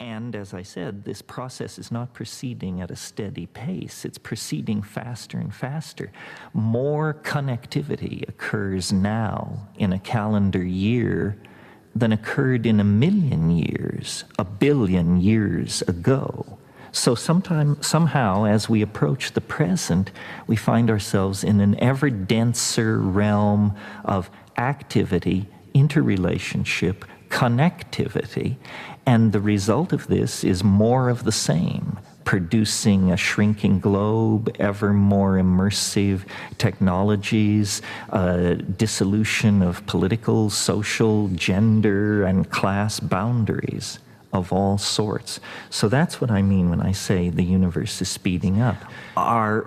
And as I said, this process is not proceeding at a steady pace. It's proceeding faster and faster. More connectivity occurs now in a calendar year than occurred in 1,000,000 years, 1,000,000,000 years ago. So somehow, as we approach the present, we find ourselves in an ever denser realm of activity, interrelationship, connectivity, and the result of this is more of the same, producing a shrinking globe, ever more immersive technologies, dissolution of political, social, gender, and class boundaries of all sorts. So that's what I mean when I say the universe is speeding up.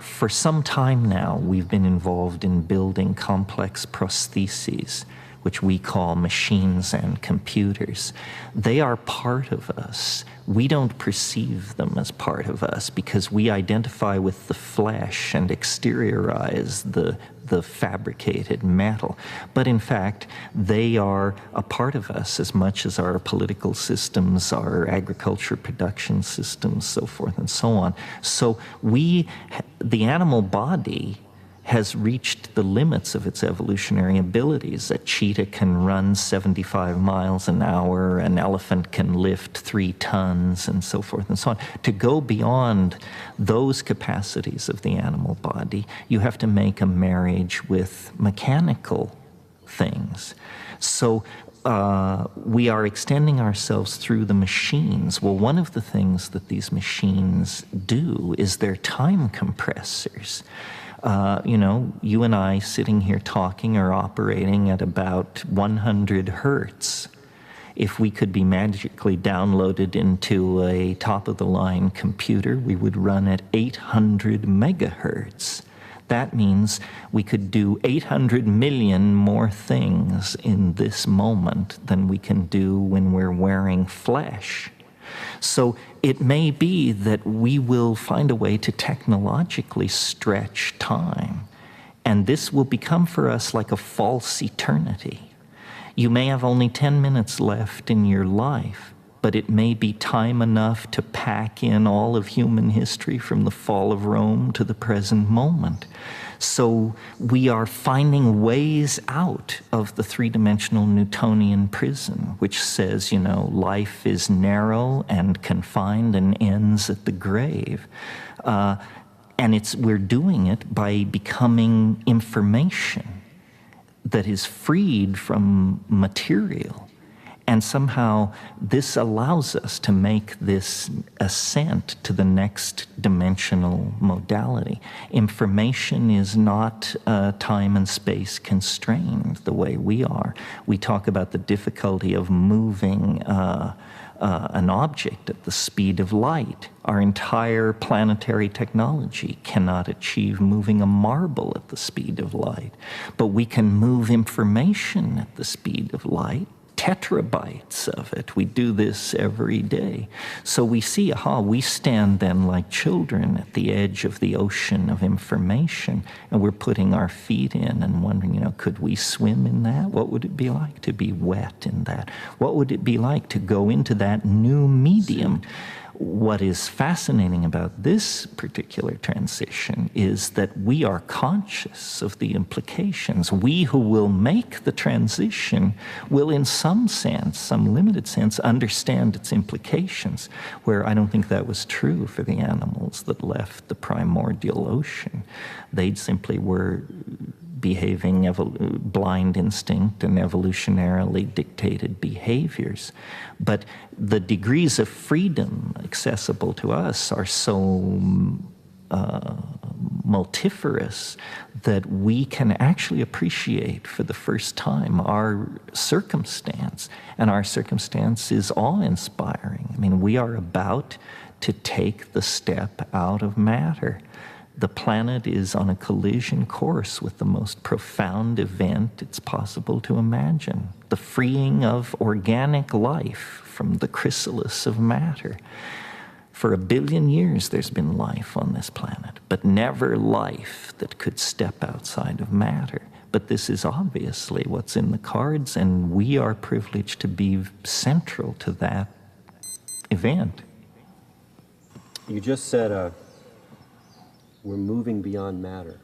For some time now, we've been involved in building complex prostheses, which we call machines and computers. They are part of us. We don't perceive them as part of us because we identify with the flesh and exteriorize the fabricated metal. But in fact, they are a part of us as much as our political systems, our agriculture production systems, so forth and so on. So the animal body has reached the limits of its evolutionary abilities. A cheetah can run 75 miles an hour, an elephant can lift 3 tons, and so forth and so on. To go beyond those capacities of the animal body, you have to make a marriage with mechanical things. So we are extending ourselves through the machines. Well, one of the things that these machines do is they're time compressors. You and I sitting here talking are operating at about 100 hertz. If we could be magically downloaded into a top-of-the-line computer, we would run at 800 megahertz. That means we could do 800 million more things in this moment than we can do when we're wearing flesh. So it may be that we will find a way to technologically stretch time, and this will become for us like a false eternity. You may have only 10 minutes left in your life, but it may be time enough to pack in all of human history from the fall of Rome to the present moment. So we are finding ways out of the three-dimensional Newtonian prison, which says, life is narrow and confined and ends at the grave. And we're doing it by becoming information that is freed from material. And somehow this allows us to make this ascent to the next dimensional modality. Information is not time and space constrained the way we are. We talk about the difficulty of moving an object at the speed of light. Our entire planetary technology cannot achieve moving a marble at the speed of light. But we can move information at the speed of light. Tetrabytes of it. We do this every day. So we see, we stand then like children at the edge of the ocean of information, and we're putting our feet in and wondering, could we swim in that? What would it be like to be wet in that? What would it be like to go into that new medium? What is fascinating about this particular transition is that we are conscious of the implications. We who will make the transition will, in some sense, some limited sense, understand its implications, where I don't think that was true for the animals that left the primordial ocean. They simply were behaving blind instinct and evolutionarily dictated behaviors. But the degrees of freedom accessible to us are so multifarious that we can actually appreciate for the first time our circumstance. And our circumstance is awe-inspiring. I mean, we are about to take the step out of matter. The planet is on a collision course with the most profound event it's possible to imagine, the freeing of organic life from the chrysalis of matter. For 1 billion years there's been life on this planet, but never life that could step outside of matter. But this is obviously what's in the cards, and we are privileged to be central to that event. You just said we're moving beyond matter.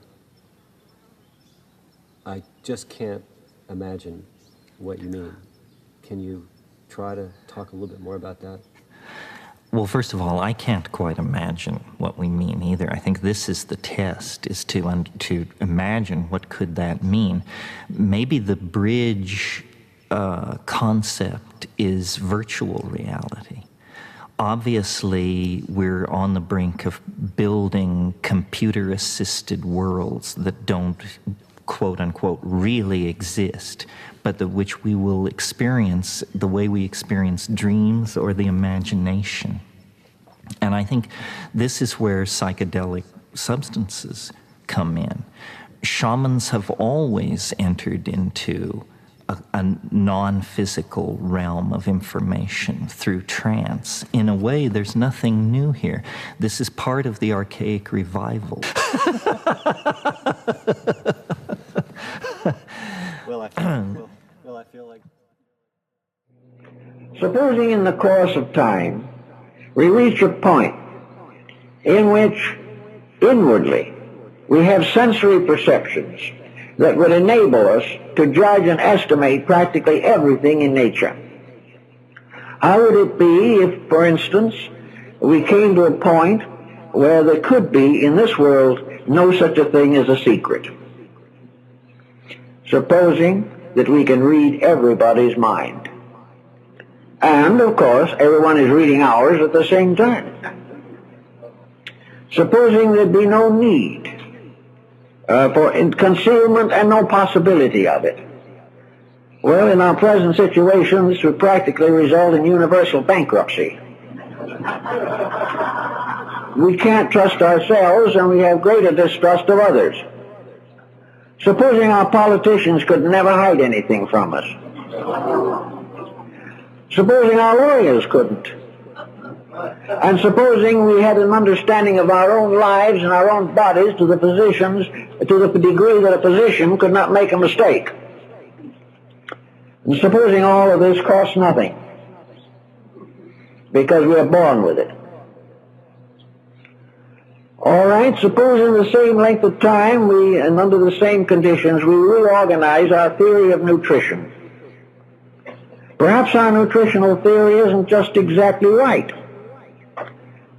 I just can't imagine what you mean. Can you try to talk a little bit more about that? Well, first of all, I can't quite imagine what we mean either. I think this is the test, is to imagine what could that mean. Maybe the bridge concept is virtual reality. Obviously, we're on the brink of building computer-assisted worlds that don't, quote-unquote, really exist, but which we will experience the way we experience dreams or the imagination. And I think this is where psychedelic substances come in. Shamans have always entered into a non-physical realm of information through trance. In a way, there's nothing new here. This is part of the archaic revival. Well, I feel like... Supposing in the course of time we reach a point in which inwardly we have sensory perceptions that would enable us to judge and estimate practically everything in nature. How would it be if, for instance, we came to a point where there could be in this world no such a thing as a secret? Supposing that we can read everybody's mind. And, of course, everyone is reading ours at the same time. Supposing there'd be no need for concealment and no possibility of it. Well, in our present situation, this would practically result in universal bankruptcy. We can't trust ourselves, and we have greater distrust of others. Supposing our politicians could never hide anything from us. Supposing our lawyers couldn't. And supposing we had an understanding of our own lives and our own bodies to the degree that a physician could not make a mistake. And supposing all of this costs nothing, because we are born with it. All right, suppose in the same length of time and under the same conditions we reorganize our theory of nutrition. Perhaps our nutritional theory isn't just exactly right.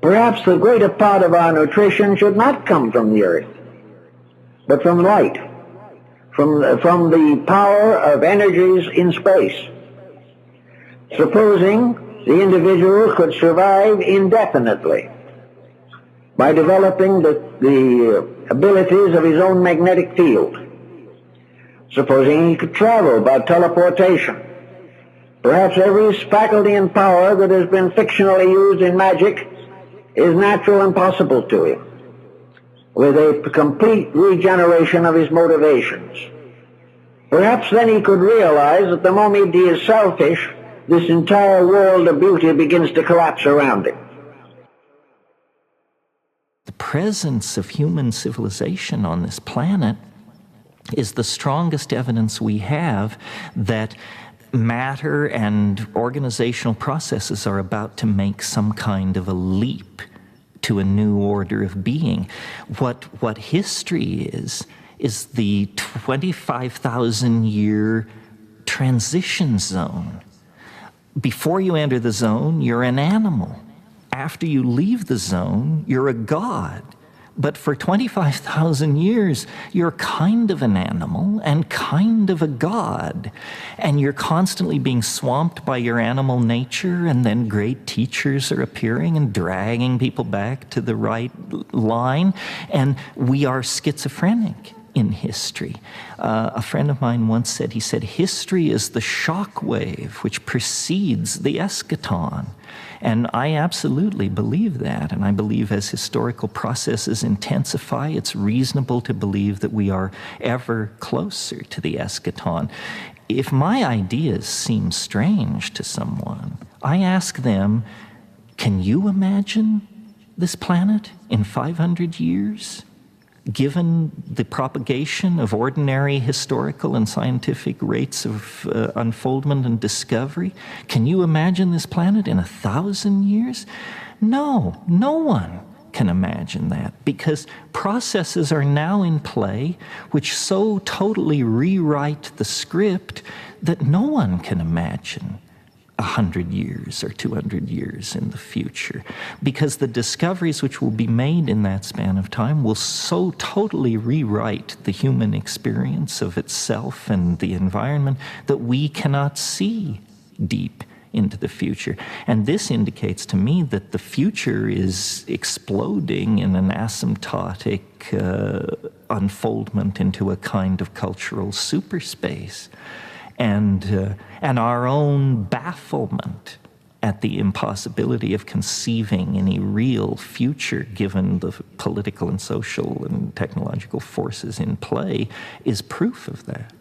Perhaps the greater part of our nutrition should not come from the earth, but from light, from the power of energies in space. Supposing the individual could survive indefinitely by developing the abilities of his own magnetic field. Supposing he could travel by teleportation. Perhaps every faculty and power that has been fictionally used in magic is natural and possible to him, with a complete regeneration of his motivations. Perhaps then he could realize that the moment he is selfish, this entire world of beauty begins to collapse around him. The presence of human civilization on this planet is the strongest evidence we have that matter and organizational processes are about to make some kind of a leap to a new order of being. What history is the 25,000-year transition zone. Before you enter the zone, you're an animal. After you leave the zone, you're a god. But for 25,000 years, you're kind of an animal and kind of a god. And you're constantly being swamped by your animal nature, and then great teachers are appearing and dragging people back to the right line. And we are schizophrenic in history. A friend of mine once said, history is the shock wave which precedes the eschaton. And I absolutely believe that, and I believe as historical processes intensify, it's reasonable to believe that we are ever closer to the eschaton. If my ideas seem strange to someone, I ask them, can you imagine this planet in 500 years? given the propagation of ordinary historical and scientific rates of unfoldment and discovery? Can you imagine this planet in 1,000 years? No, no one can imagine that, because processes are now in play which so totally rewrite the script that no one can imagine 100 years or 200 years in the future, because the discoveries which will be made in that span of time will so totally rewrite the human experience of itself and the environment that we cannot see deep into the future. And this indicates to me that the future is exploding in an asymptotic unfoldment into a kind of cultural superspace. And our own bafflement at the impossibility of conceiving any real future given the political and social and technological forces in play is proof of that.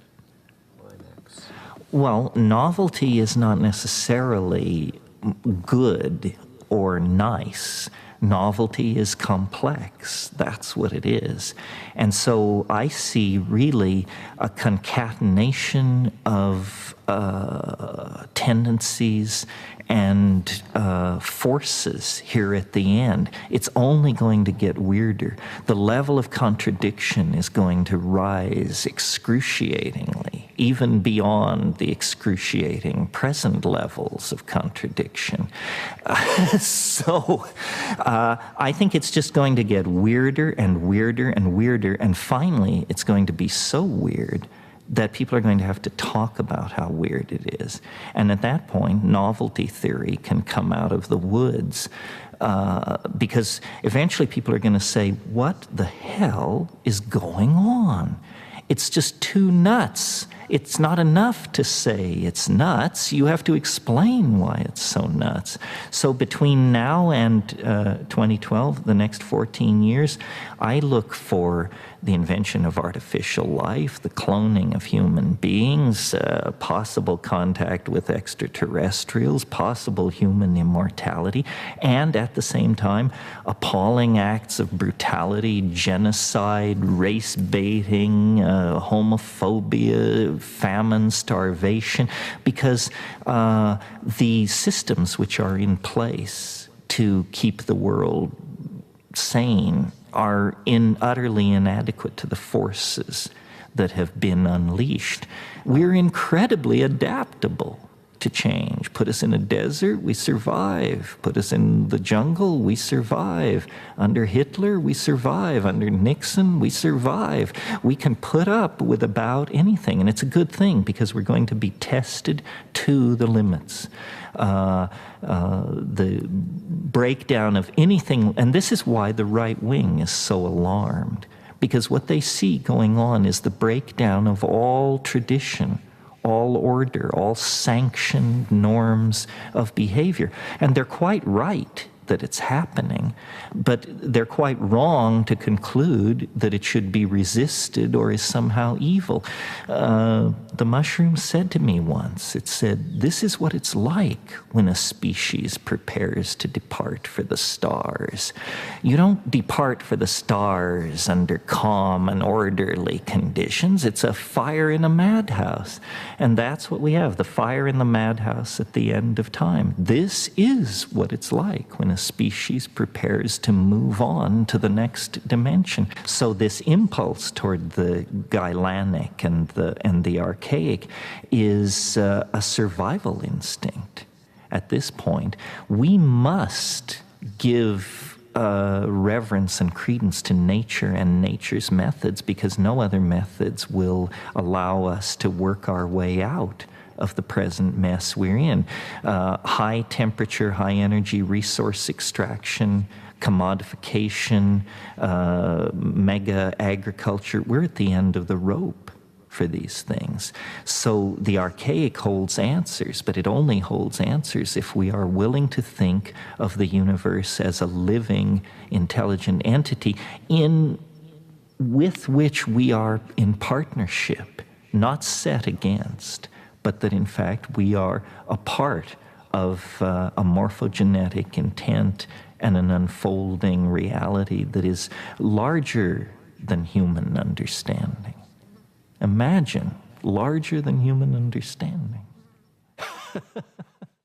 Well, novelty is not necessarily good or nice. Novelty is complex. That's what it is. And so I see really a concatenation of tendencies and forces here at the end. It's only going to get weirder. The level of contradiction is going to rise excruciatingly, even beyond the excruciating present levels of contradiction. So I think it's just going to get weirder and weirder and weirder, and finally it's going to be so weird that people are going to have to talk about how weird it is. And at that point, novelty theory can come out of the woods, because eventually people are going to say, what the hell is going on? It's just too nuts. It's not enough to say it's nuts. You have to explain why it's so nuts. So between now and 2012, the next 14 years, I look for the invention of artificial life, the cloning of human beings, possible contact with extraterrestrials, possible human immortality, and at the same time, appalling acts of brutality, genocide, race baiting, homophobia, famine, starvation, because the systems which are in place to keep the world sane are utterly inadequate to the forces that have been unleashed. We're incredibly adaptable to change. Put us in a desert, we survive. Put us in the jungle, we survive. Under Hitler, we survive. Under Nixon, we survive. We can put up with about anything, and it's a good thing because we're going to be tested to the limits. The breakdown of anything, and this is why the right wing is so alarmed, because what they see going on is the breakdown of all tradition, all order, all sanctioned norms of behavior. And they're quite right that it's happening, but they're quite wrong to conclude that it should be resisted or is somehow evil. The mushroom said to me once, it said, this is what it's like when a species prepares to depart for the stars. You don't depart for the stars under calm and orderly conditions. It's a fire in a madhouse. And that's what we have, the fire in the madhouse at the end of time. This is what it's like when a species prepares to move on to the next dimension. So this impulse toward the Gailanic and the archaic is a survival instinct. At this point, we must give reverence and credence to nature and nature's methods, because no other methods will allow us to work our way out of the present mess we're in. High temperature, high energy resource extraction, commodification, mega agriculture, we're at the end of the rope for these things. So the archaic holds answers, but it only holds answers if we are willing to think of the universe as a living, intelligent entity with which we are in partnership, not set against, but that in fact we are a part of a morphogenetic intent and an unfolding reality that is larger than human understanding. Imagine larger than human understanding.